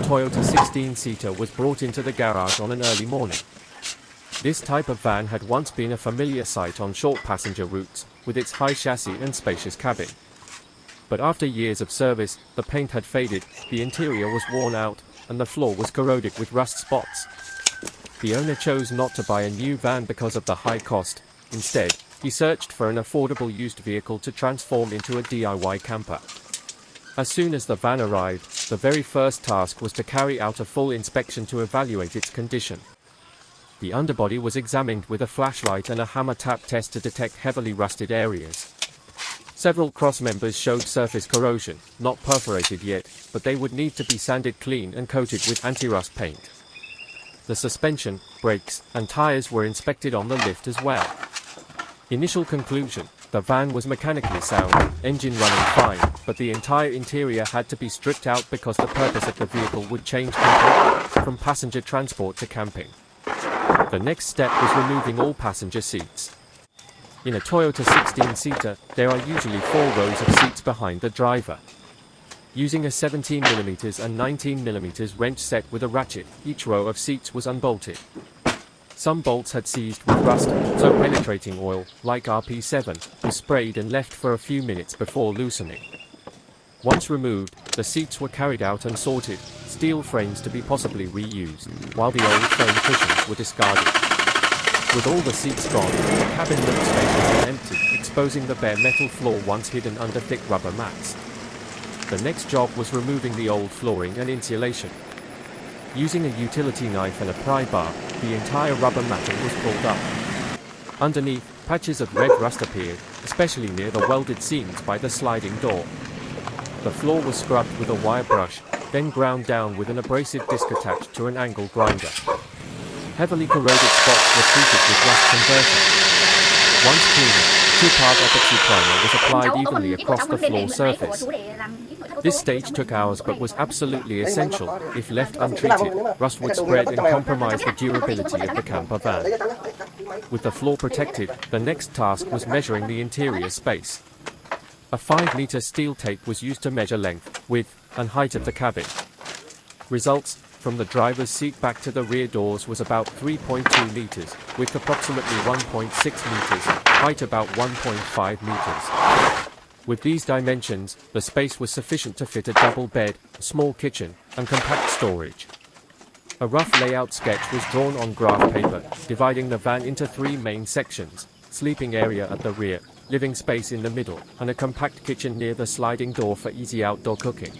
Toyota 16-seater was brought into the garage on an early morning. This type of van had once been a familiar sight on short passenger routes, with its high chassis and spacious cabin. But after years of service, the paint had faded, the interior was worn out, and the floor was corroded with rust spots. The owner chose not to buy a new van because of the high cost. Instead, he searched for an affordable used vehicle to transform into a DIY camper. As soon as the van arrived, the very first task was to carry out a full inspection to evaluate its condition. The underbody was examined with a flashlight and a hammer tap test to detect heavily rusted areas. Several cross members showed surface corrosion, not perforated yet, but they would need to be sanded clean and coated with anti-rust paint. The suspension, brakes, and tires were inspected on the lift as well. Initial conclusion: the van was mechanically sound, engine running fine, but the entire interior had to be stripped out because the purpose of the vehicle would change completely, from passenger transport to camping. The next step was removing all passenger seats. In a Toyota 16-seater, there are usually 4 rows of seats behind the driver. Using a 17mm and 19mm wrench set with a ratchet, each row of seats was unbolted. Some bolts had seized with rust, so penetrating oil, like RP7, was sprayed and left for a few minutes before loosening. Once removed, the seats were carried out and sorted, steel frames to be possibly reused, while the old foam cushions were discarded. With all the seats gone, the cabin looked spacious and empty, exposing the bare metal floor once hidden under thick rubber mats. The next job was removing the old flooring and insulation. Using a utility knife and a pry bar, the entire rubber matting was pulled up. Underneath, patches of red rust appeared, especially near the welded seams by the sliding door. The floor was scrubbed with a wire brush, then ground down with an abrasive disc attached to an angle grinder. Heavily corroded spots were treated with rust conversion. Once cleaned, 2-part epoxy primer was applied evenly across the floor surface. This stage took hours but was absolutely essential. If left untreated, rust would spread and compromise the durability of the camper van. With the floor protected, the next task was measuring the interior space. A 5-meter steel tape was used to measure length, width, and height of the cabin. Results: from the driver's seat back to the rear doors was about 3.2 meters, width approximately 1.6 meters, height about 1.5 meters. With these dimensions, the space was sufficient to fit a double bed, a small kitchen, and compact storage. A rough layout sketch was drawn on graph paper, dividing the van into 3 main sections: sleeping area at the rear, living space in the middle, and a compact kitchen near the sliding door for easy outdoor cooking.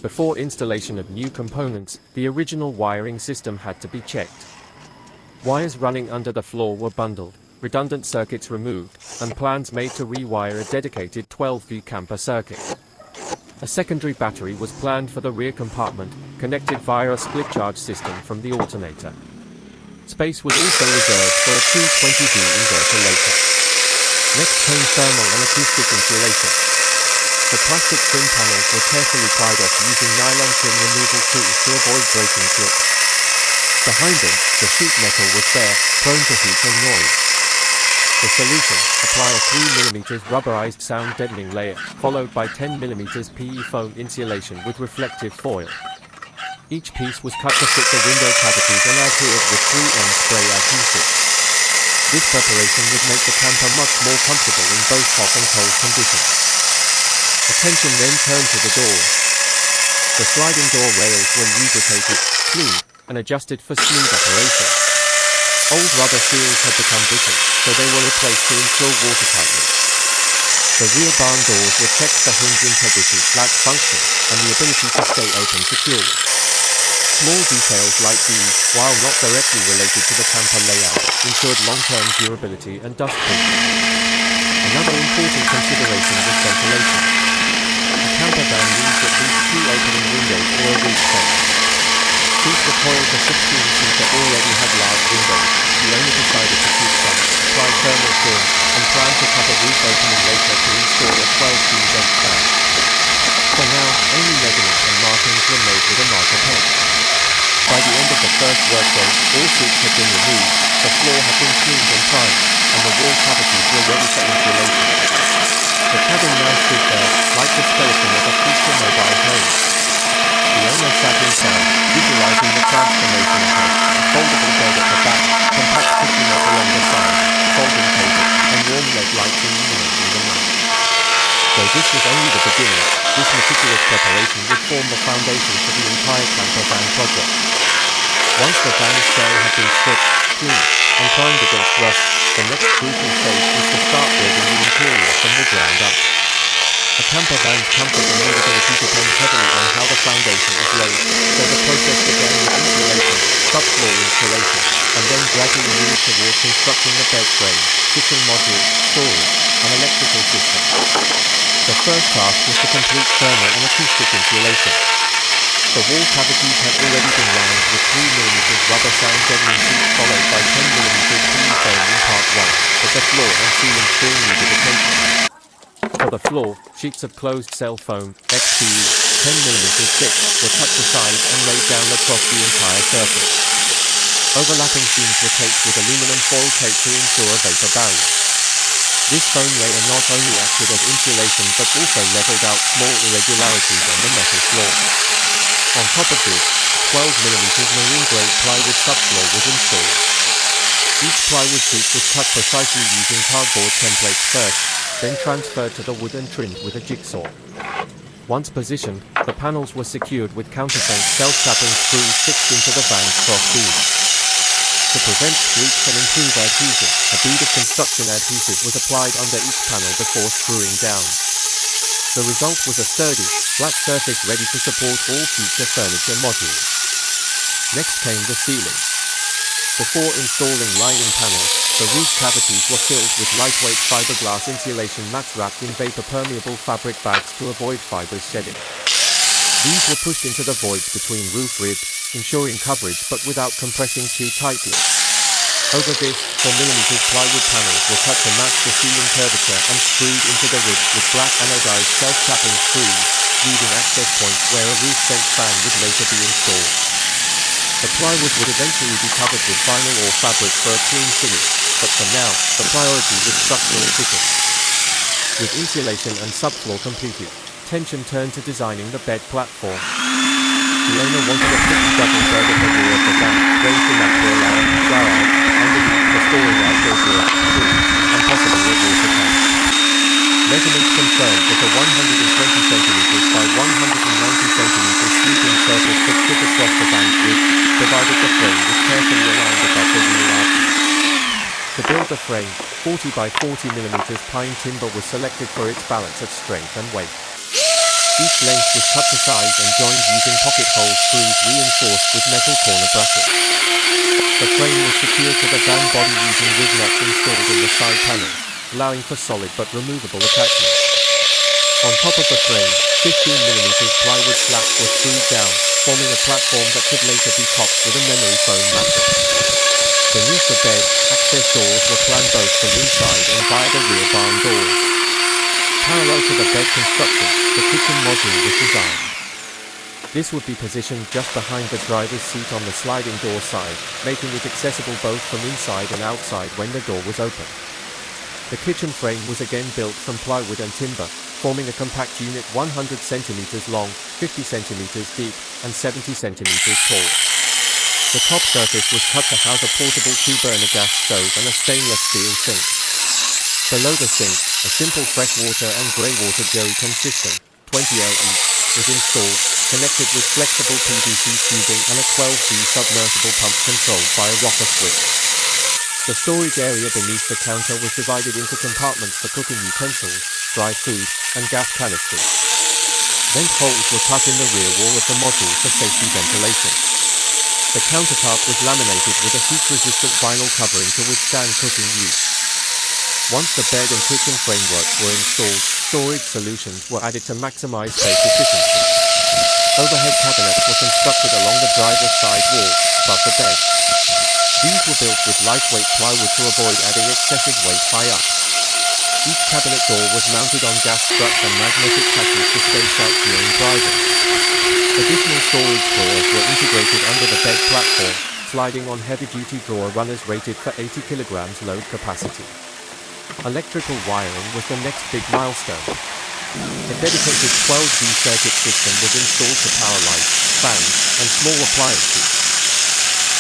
Before installation of new components, the original wiring system had to be checked. Wires running under the floor were bundled, redundant circuits removed, and plans made to rewire a dedicated 12V camper circuit. A secondary battery was planned for the rear compartment, connected via a split-charge system from the alternator. Space was also reserved for a 220V inverter later. Next came thermal and acoustic insulation. The plastic trim panels were carefully pried off using nylon trim removal tools to avoid breaking clips. Behind them, the sheet metal was bare, prone to heat and noise. The solution: apply a 3mm rubberized sound deadening layer, followed by 10mm PE foam insulation with reflective foil. Each piece was cut to fit the window cavities and adhered with 3M spray adhesive. This preparation would make the camper much more comfortable in both hot and cold conditions. Attention then turned to the doors. The sliding door rails were lubricated, cleaned, and adjusted for smooth operation. Old rubber seals had become brittle, so they were replaced to ensure watertightness. The rear barn doors were checked for hinge integrity, latch function, and the ability to stay open securely. Small details like these, while not directly related to the camper layout, ensured long-term durability and dust-proofing. Another important consideration was ventilation. A camper van needs at least 2 opening windows or a roof space. Since the Toyota 16-seater already had large windows, the owner decided to keep some, apply thermal film, and plan to cut a roof opening later to install a 12V vent fan. For now, only measurements and markings were made with a marker pen. By the end of the first workday, all seats had been removed, the floor had been cleaned and primed, and the wall cavities were ready for insulation. The cabin now stood there, like the skeleton of a future mobile home. The owner sat inside, this was only the beginning. This meticulous preparation would form the foundation for the entire camper van project. Once the van's shell had been stripped, cleaned, and primed against rust, the next crucial stage was to start building the interior from the ground up. A camper van's comfort and livability depend heavily on how the foundation is laid, so the process began with insulation, subfloor installation, and then gradually moved towards constructing the bed frame, kitchen module, storage, and electrical system. The first task was to complete thermal and acoustic insulation. The wall cavities had already been lined with 3mm rubber sound deadening sheets followed by 10mm PE foam in part 1, but the floor and ceiling still needed attention. For the floor, sheets of closed-cell foam, XPE, 10mm thick, were cut to size and laid down across the entire surface. Overlapping seams were taped with aluminum foil tape to ensure a vapor barrier. This foam layer not only acted as insulation but also leveled out small irregularities on the metal floor. On top of this, 12mm marine-grade plywood subfloor was installed. Each plywood sheet was cut precisely using cardboard templates first, then transferred to the wood and trimmed with a jigsaw. Once positioned, the panels were secured with countersunk self-tapping screws fixed into the van's cross beams. To prevent squeaks and improve adhesion, a bead of construction adhesive was applied under each panel before screwing down. The result was a sturdy, flat surface ready to support all future furniture modules. Next came the ceiling. Before installing lining panels, the roof cavities were filled with lightweight fiberglass insulation mats wrapped in vapor-permeable fabric bags to avoid fibers shedding. These were pushed into the voids between roof ribs, ensuring coverage but without compressing too tightly. Over this, 4mm plywood panels were cut to match the ceiling curvature and screwed into the ribs with black anodized self-tapping screws, leaving access points where a roof vent fan would later be installed. The plywood would eventually be covered with vinyl or fabric for a clean finish, but for now, the priority was structural fitting. With insulation and subfloor completed, attention turned to designing the bed platform. The owner wanted a fixed double bed at the rear of the van, raised enough to allow a garage, underneath for storing outdoor gear, tools, and possibly a water tank. Measurements confirmed that a 120cm by 190cm sleeping surface could fit across the van's roof, provided the frame was carefully aligned above the wheel arches. To build the frame, 40 by 40mm pine timber was selected for its balance of strength and weight. Each length was cut to size and joined using pocket hole screws reinforced with metal corner brackets. The frame was secured to the van body using rig nuts installed in the side panels, allowing for solid but removable attachments. On top of the frame, 15mm plywood slats were screwed down, forming a platform that could later be topped with a memory foam mattress. Beneath the bed, access doors were planned both from inside and via the rear barn doors. Parallel to the bed construction, the kitchen module was designed. This would be positioned just behind the driver's seat on the sliding door side, making it accessible both from inside and outside when the door was open. The kitchen frame was again built from plywood and timber, forming a compact unit 100cm long, 50cm deep, and 70cm tall. The top surface was cut to house a portable 2-burner gas stove and a stainless steel sink. Below the sink, a simple freshwater and grey water jerrycan system, 20L each, was installed, connected with flexible PVC tubing and a 12V submersible pump controlled by a rocker switch. The storage area beneath the counter was divided into compartments for cooking utensils, dry food, and gas canisters. Vent holes were cut in the rear wall of the module for safety ventilation. The countertop was laminated with a heat-resistant vinyl covering to withstand cooking use. Once the bed and kitchen frameworks were installed, storage solutions were added to maximize space efficiency. Overhead cabinets were constructed along the driver's side wall, above the bed. These were built with lightweight plywood to avoid adding excessive weight high up. Each cabinet door was mounted on gas struts and magnetic catches to space out during driving. Additional storage drawers were integrated under the bed platform, sliding on heavy-duty drawer runners rated for 80 kilograms load capacity. Electrical wiring was the next big milestone. A dedicated 12V circuit system was installed to power lights, fans, and small appliances.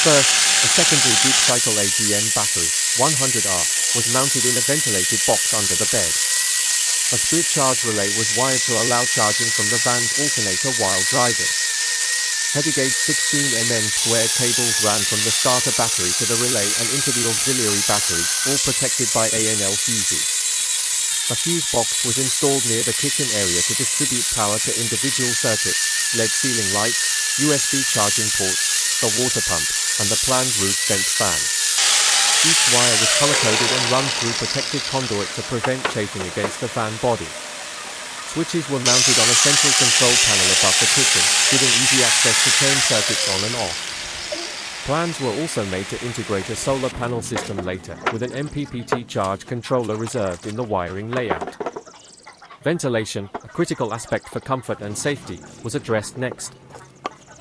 First, a secondary deep cycle AGM battery, 100R, was mounted in a ventilated box under the bed. A split charge relay was wired to allow charging from the van's alternator while driving. Heavy gauge 16 square cables ran from the starter battery to the relay and into the auxiliary battery, all protected by ANL fuses. A fuse box was installed near the kitchen area to distribute power to individual circuits, LED ceiling lights, USB charging ports, the water pump, and the planned roof vent fan. Each wire was color-coded and run through protective conduit to prevent chafing against the fan body. Switches were mounted on a central control panel above the kitchen, giving easy access to turn circuits on and off. Plans were also made to integrate a solar panel system later, with an MPPT charge controller reserved in the wiring layout. Ventilation, a critical aspect for comfort and safety, was addressed next.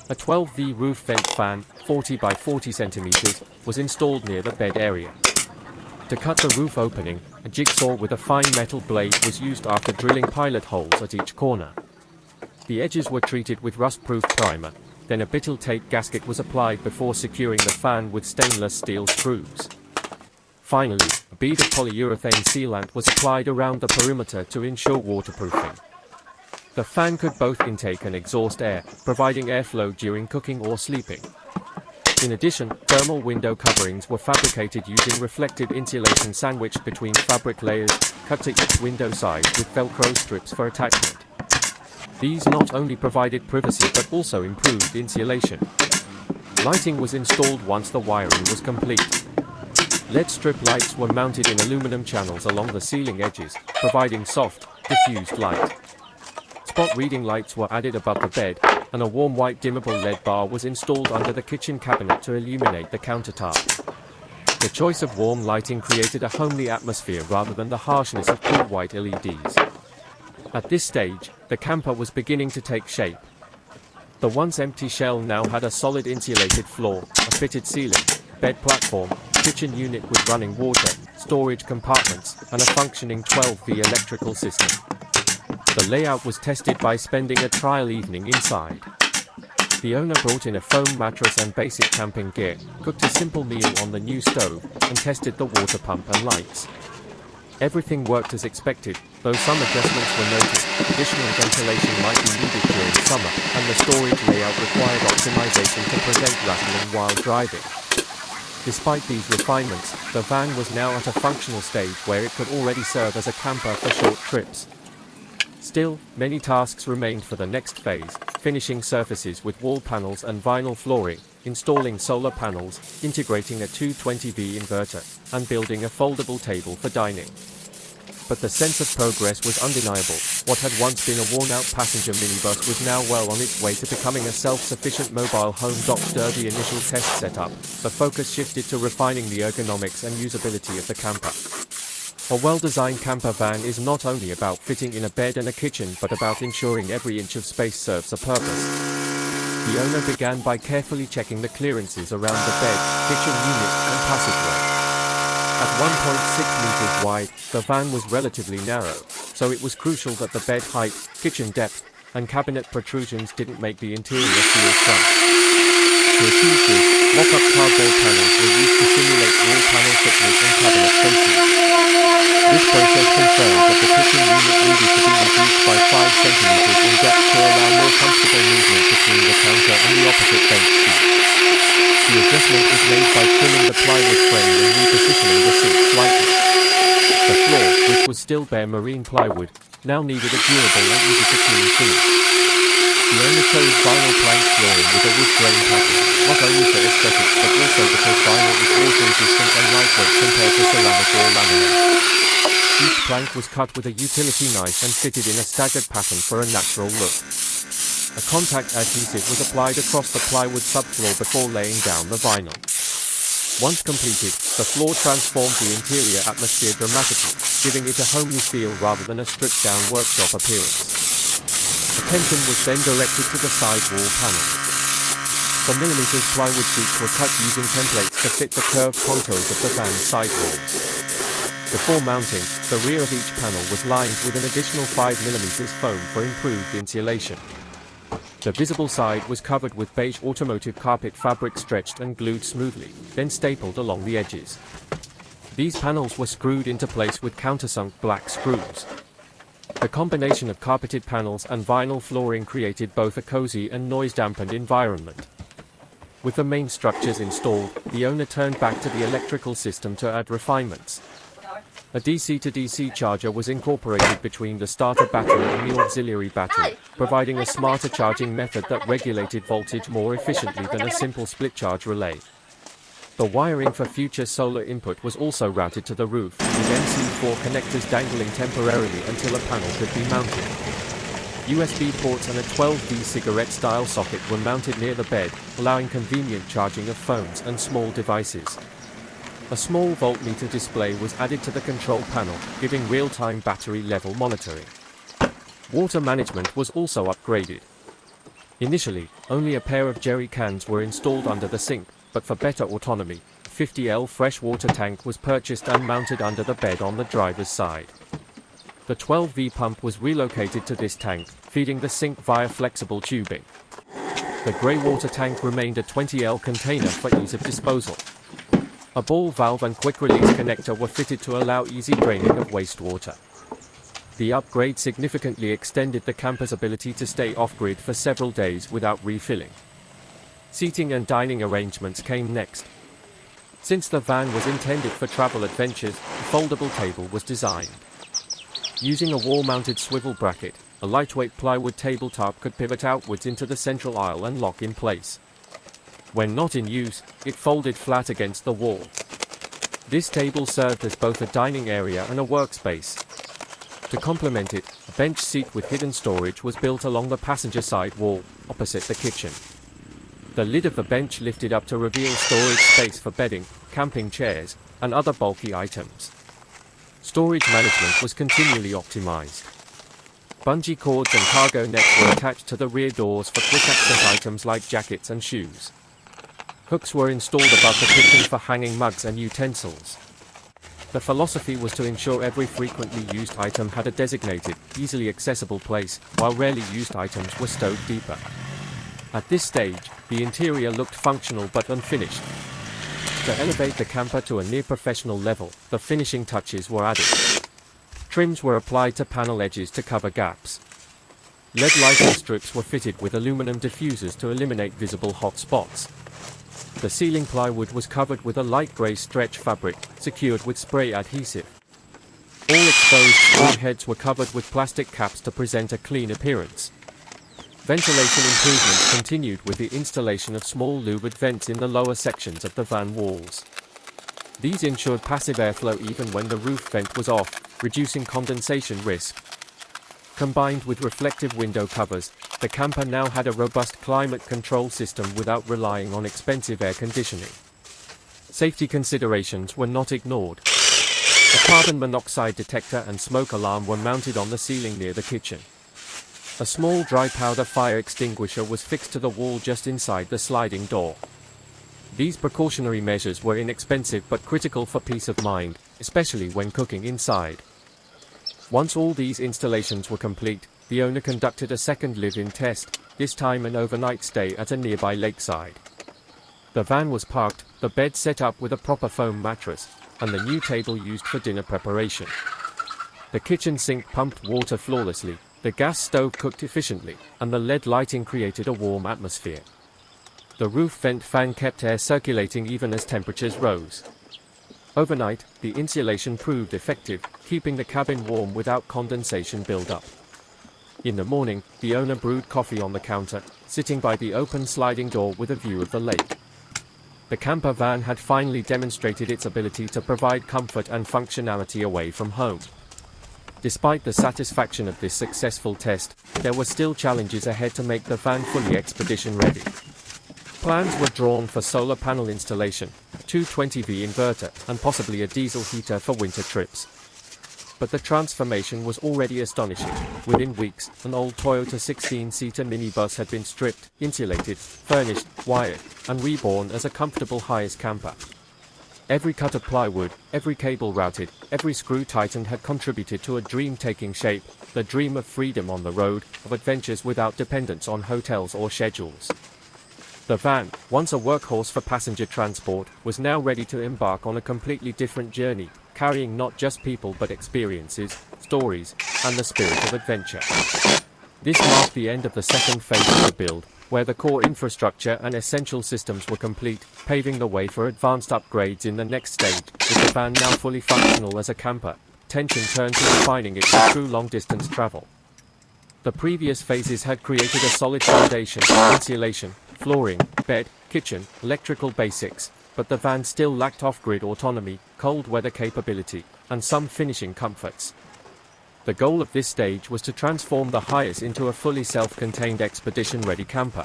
A 12V roof vent fan, 40 by 40 centimeters, was installed near the bed area. To cut the roof opening, a jigsaw with a fine metal blade was used after drilling pilot holes at each corner. The edges were treated with rust-proof primer. Then a bittle tape gasket was applied before securing the fan with stainless steel screws. Finally, a bead of polyurethane sealant was applied around the perimeter to ensure waterproofing. The fan could both intake and exhaust air, providing airflow during cooking or sleeping. In addition, thermal window coverings were fabricated using reflective insulation sandwiched between fabric layers, cut to each window side with Velcro strips for attachment. These not only provided privacy but also improved insulation. Lighting was installed once the wiring was complete. LED strip lights were mounted in aluminum channels along the ceiling edges, providing soft, diffused light. Spot reading lights were added above the bed, and a warm white dimmable LED bar was installed under the kitchen cabinet to illuminate the countertop. The choice of warm lighting created a homely atmosphere rather than the harshness of cool white LEDs. At this stage, the camper was beginning to take shape. The once empty shell now had a solid insulated floor, a fitted ceiling, bed platform, kitchen unit with running water, storage compartments, and a functioning 12V electrical system. The layout was tested by spending a trial evening inside. The owner brought in a foam mattress and basic camping gear, cooked a simple meal on the new stove, and tested the water pump and lights. Everything worked as expected, though some adjustments were noted. Additional ventilation might be needed during summer, and the storage layout required optimization to prevent rattling while driving. Despite these refinements, the van was now at a functional stage where it could already serve as a camper for short trips. Still, many tasks remained for the next phase: finishing surfaces with wall panels and vinyl flooring, installing solar panels, integrating a 220V inverter, and building a foldable table for dining. But the sense of progress was undeniable. What had once been a worn-out passenger minibus was now well on its way to becoming a self-sufficient mobile home dock. After the initial test setup, the focus shifted to refining the ergonomics and usability of the camper. A well-designed camper van is not only about fitting in a bed and a kitchen but about ensuring every inch of space serves a purpose. The owner began by carefully checking the clearances around the bed, kitchen unit, and passageway. At 1.6 meters wide, the van was relatively narrow, so it was crucial that the bed height, kitchen depth, and cabinet protrusions didn't make the interior feel cramped. To achieve this, mock-up cardboard panels were used to simulate wall panel thickness and cabinet spacing. This process confirmed that the kitchen unit needed to be reduced by 5 centimeters in depth to allow more comfortable movement between the counter and the opposite bench seat. The adjustment was made by trimming the plywood frame and repositioning the seat slightly. The floor, which was still bare marine plywood, now needed a durable and easy-to-clean finish. The owner chose vinyl plank flooring with a wood grain pattern, not only for aesthetics but also because vinyl is water-resistant and lightweight compared to ceramic or laminate. Each plank was cut with a utility knife and fitted in a staggered pattern for a natural look. A contact adhesive was applied across the plywood subfloor before laying down the vinyl. Once completed, the floor transformed the interior atmosphere dramatically, giving it a homely feel rather than a stripped-down workshop appearance. Attention was then directed to the side wall panels. The millimeters plywood seats were cut using templates to fit the curved contours of the van's side walls. Before mounting, the rear of each panel was lined with an additional 5mm foam for improved insulation. The visible side was covered with beige automotive carpet fabric stretched and glued smoothly, then stapled along the edges. These panels were screwed into place with countersunk black screws. The combination of carpeted panels and vinyl flooring created both a cozy and noise-dampened environment. With the main structures installed, the owner turned back to the electrical system to add refinements. A DC-to-DC charger was incorporated between the starter battery and the auxiliary battery, providing a smarter charging method that regulated voltage more efficiently than a simple split-charge relay. The wiring for future solar input was also routed to the roof, with MC4 connectors dangling temporarily until a panel could be mounted. USB ports and a 12V cigarette-style socket were mounted near the bed, allowing convenient charging of phones and small devices. A small voltmeter display was added to the control panel, giving real-time battery level monitoring. Water management was also upgraded. Initially, only a pair of jerry cans were installed under the sink, but for better autonomy, a 50L freshwater tank was purchased and mounted under the bed on the driver's side. The 12V pump was relocated to this tank, feeding the sink via flexible tubing. The grey water tank remained a 20L container for ease of disposal. A ball valve and quick-release connector were fitted to allow easy draining of wastewater. The upgrade significantly extended the camper's ability to stay off-grid for several days without refilling. Seating and dining arrangements came next. Since the van was intended for travel adventures, a foldable table was designed. Using a wall-mounted swivel bracket, a lightweight plywood tabletop could pivot outwards into the central aisle and lock in place. When not in use, it folded flat against the wall. This table served as both a dining area and a workspace. To complement it, a bench seat with hidden storage was built along the passenger side wall, opposite the kitchen. The lid of the bench lifted up to reveal storage space for bedding, camping chairs, and other bulky items. Storage management was continually optimized. Bungee cords and cargo nets were attached to the rear doors for quick access items like jackets and shoes. Hooks were installed above the kitchen for hanging mugs and utensils. The philosophy was to ensure every frequently used item had a designated, easily accessible place, while rarely used items were stowed deeper. At this stage, the interior looked functional but unfinished. To elevate the camper to a near-professional level, the finishing touches were added. Trims were applied to panel edges to cover gaps. LED lighting strips were fitted with aluminum diffusers to eliminate visible hot spots. The ceiling plywood was covered with a light grey stretch fabric, secured with spray adhesive. All exposed screw heads were covered with plastic caps to present a clean appearance. Ventilation improvements continued with the installation of small louvered vents in the lower sections of the van walls. These ensured passive airflow even when the roof vent was off, reducing condensation risk. Combined with reflective window covers, the camper now had a robust climate control system without relying on expensive air conditioning. Safety considerations were not ignored. A carbon monoxide detector and smoke alarm were mounted on the ceiling near the kitchen. A small dry powder fire extinguisher was fixed to the wall just inside the sliding door. These precautionary measures were inexpensive but critical for peace of mind, especially when cooking inside. Once all these installations were complete, the owner conducted a second live-in test, this time an overnight stay at a nearby lakeside. The van was parked, the bed set up with a proper foam mattress, and the new table used for dinner preparation. The kitchen sink pumped water flawlessly, the gas stove cooked efficiently, and the LED lighting created a warm atmosphere. The roof vent fan kept air circulating even as temperatures rose. Overnight, the insulation proved effective, keeping the cabin warm without condensation buildup. In the morning, the owner brewed coffee on the counter, sitting by the open sliding door with a view of the lake. The camper van had finally demonstrated its ability to provide comfort and functionality away from home. Despite the satisfaction of this successful test, there were still challenges ahead to make the van fully expedition ready. Plans were drawn for solar panel installation, a 220V inverter, and possibly a diesel heater for winter trips. But the transformation was already astonishing. Within weeks, an old Toyota 16-seater minibus had been stripped, insulated, furnished, wired, and reborn as a comfortable Hiace camper. Every cut of plywood, every cable routed, every screw tightened had contributed to a dream taking shape, the dream of freedom on the road, of adventures without dependence on hotels or schedules. The van, once a workhorse for passenger transport, was now ready to embark on a completely different journey, carrying not just people but experiences, stories, and the spirit of adventure. This marked the end of the second phase of the build, where the core infrastructure and essential systems were complete, paving the way for advanced upgrades in the next stage. With the van now fully functional as a camper, attention turned to refining it for true long-distance travel. The previous phases had created a solid foundation, insulation, flooring, bed, kitchen, electrical basics, but the van still lacked off-grid autonomy, cold weather capability, and some finishing comforts. The goal of this stage was to transform the Hiace into a fully self-contained expedition-ready camper.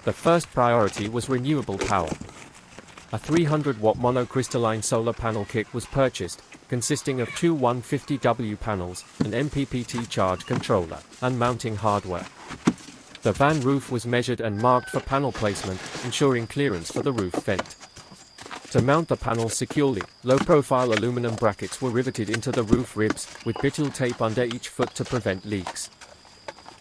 The first priority was renewable power. A 300-watt monocrystalline solar panel kit was purchased, consisting of two 150W panels, an MPPT charge controller, and mounting hardware. The van roof was measured and marked for panel placement, ensuring clearance for the roof vent. To mount the panels securely, low-profile aluminum brackets were riveted into the roof ribs, with bitul tape under each foot to prevent leaks.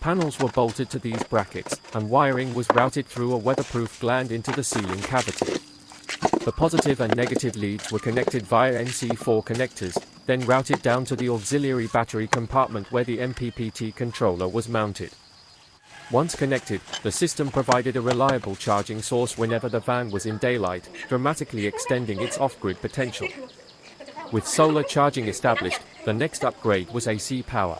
Panels were bolted to these brackets, and wiring was routed through a weatherproof gland into the ceiling cavity. The positive and negative leads were connected via NC4 connectors, then routed down to the auxiliary battery compartment where the MPPT controller was mounted. Once connected, the system provided a reliable charging source whenever the van was in daylight, dramatically extending its off-grid potential. With solar charging established, the next upgrade was AC power.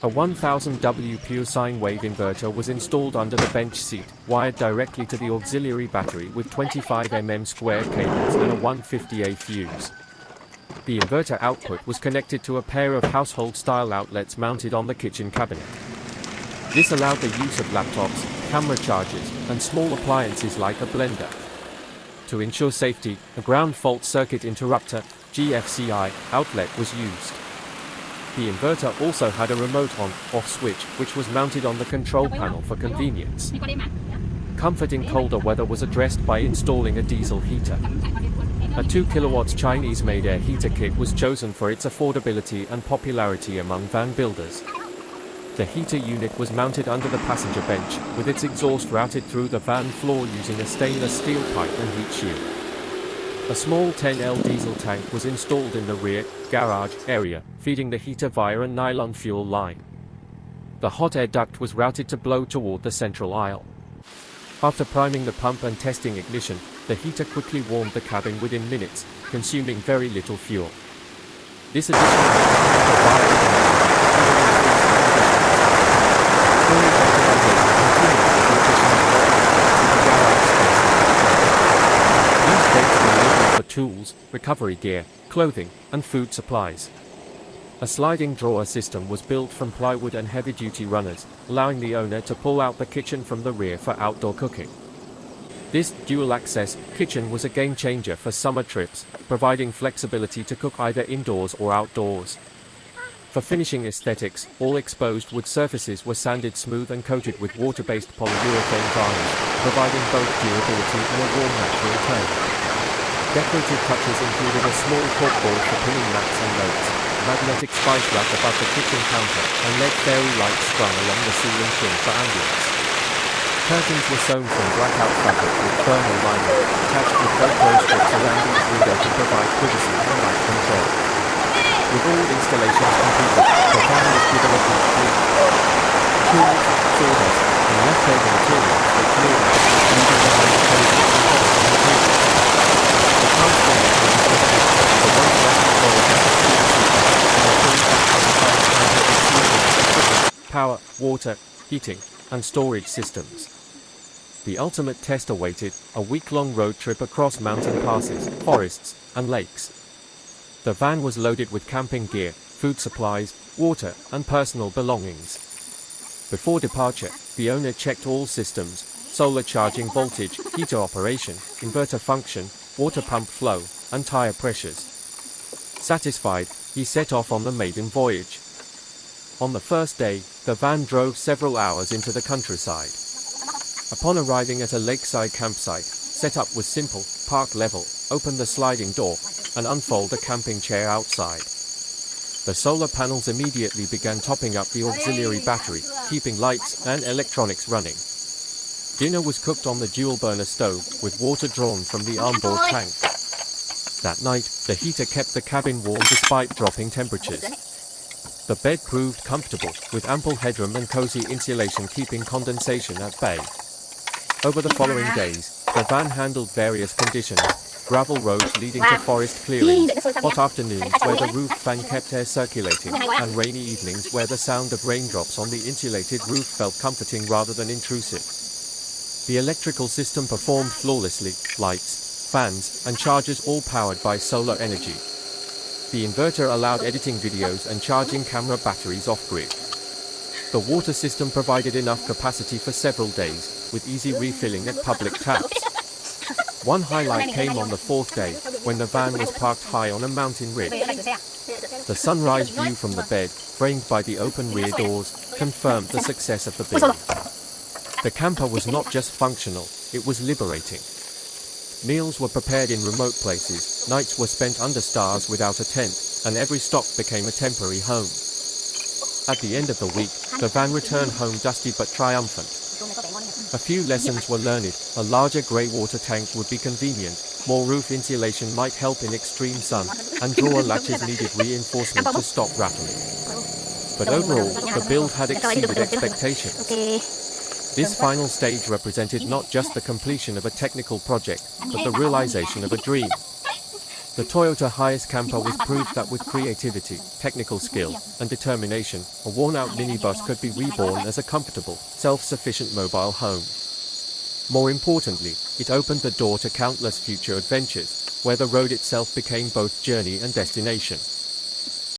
A 1000W pure sine wave inverter was installed under the bench seat, wired directly to the auxiliary battery with 25mm square cables and a 150A fuse. The inverter output was connected to a pair of household-style outlets mounted on the kitchen cabinet. This allowed the use of laptops, camera chargers, and small appliances like a blender. To ensure safety, a ground fault circuit interrupter, GFCI, outlet was used. The inverter also had a remote on/off switch, which was mounted on the control panel for convenience. Comfort in colder weather was addressed by installing a diesel heater. A 2 kW Chinese-made air heater kit was chosen for its affordability and popularity among van builders. The heater unit was mounted under the passenger bench, with its exhaust routed through the van floor using a stainless steel pipe and heat shield. A small 10L diesel tank was installed in the rear garage area, feeding the heater via a nylon fuel line. The hot air duct was routed to blow toward the central aisle. After priming the pump and testing ignition, the heater quickly warmed the cabin within minutes, consuming very little fuel. This additional for tools, recovery gear, clothing, and food supplies. A sliding drawer system was built from plywood and heavy-duty runners, allowing the owner to pull out the kitchen from the rear for outdoor cooking. This dual-access kitchen was a game-changer for summer trips, providing flexibility to cook either indoors or outdoors. For finishing aesthetics, all exposed wood surfaces were sanded smooth and coated with water-based polyurethane varnish, providing both durability and a warm natural tone. Decorative touches included a small corkboard for pinning mats and notes, magnetic spice rack above the kitchen counter, and LED fairy lights strung along the ceiling trim for ambience. Curtains were sewn from blackout fabric with thermal lining, attached with Velcro strips around each window to provide privacy and light control. With all installations completed, the van was given a deep clean. Tools, sawdust, and leftover materials were cleared out, leaving behind tables and pots and tables. The transformer was equipped with the one power, water, heating, and storage systems. The ultimate test awaited, a week-long road trip across mountain passes, forests, and lakes. The van was loaded with camping gear, food supplies, water, and personal belongings. Before departure, the owner checked all systems: solar charging voltage, heater operation, inverter function, water pump flow, and tire pressures. Satisfied, he set off on the maiden voyage. On the first day, the van drove several hours into the countryside. Upon arriving at a lakeside campsite, setup was simple: park level, open the sliding door, and unfold a camping chair outside. The solar panels immediately began topping up the auxiliary battery, keeping lights and electronics running. Dinner was cooked on the dual-burner stove, with water drawn from the onboard tank. That night, the heater kept the cabin warm despite dropping temperatures. The bed proved comfortable, with ample headroom and cozy insulation keeping condensation at bay. Over the following days, the van handled various conditions: gravel roads leading to forest clearings, hot afternoons where the roof fan kept air circulating, and rainy evenings where the sound of raindrops on the insulated roof felt comforting rather than intrusive. The electrical system performed flawlessly: lights, fans, and chargers all powered by solar energy. The inverter allowed editing videos and charging camera batteries off-grid. The water system provided enough capacity for several days, with easy refilling at public taps. One highlight came on the fourth day, when the van was parked high on a mountain ridge. The sunrise view from the bed, framed by the open rear doors, confirmed the success of the build. The camper was not just functional, it was liberating. Meals were prepared in remote places, nights were spent under stars without a tent, and every stop became a temporary home. At the end of the week, the van returned home dusty but triumphant. A few lessons were learned: a larger grey water tank would be convenient, more roof insulation might help in extreme sun, and drawer latches needed reinforcement to stop rattling. But overall, the build had exceeded expectations. This final stage represented not just the completion of a technical project, but the realization of a dream. The Toyota Hiace camper was proof that with creativity, technical skill, and determination, a worn-out minibus could be reborn as a comfortable, self-sufficient mobile home. More importantly, it opened the door to countless future adventures, where the road itself became both journey and destination.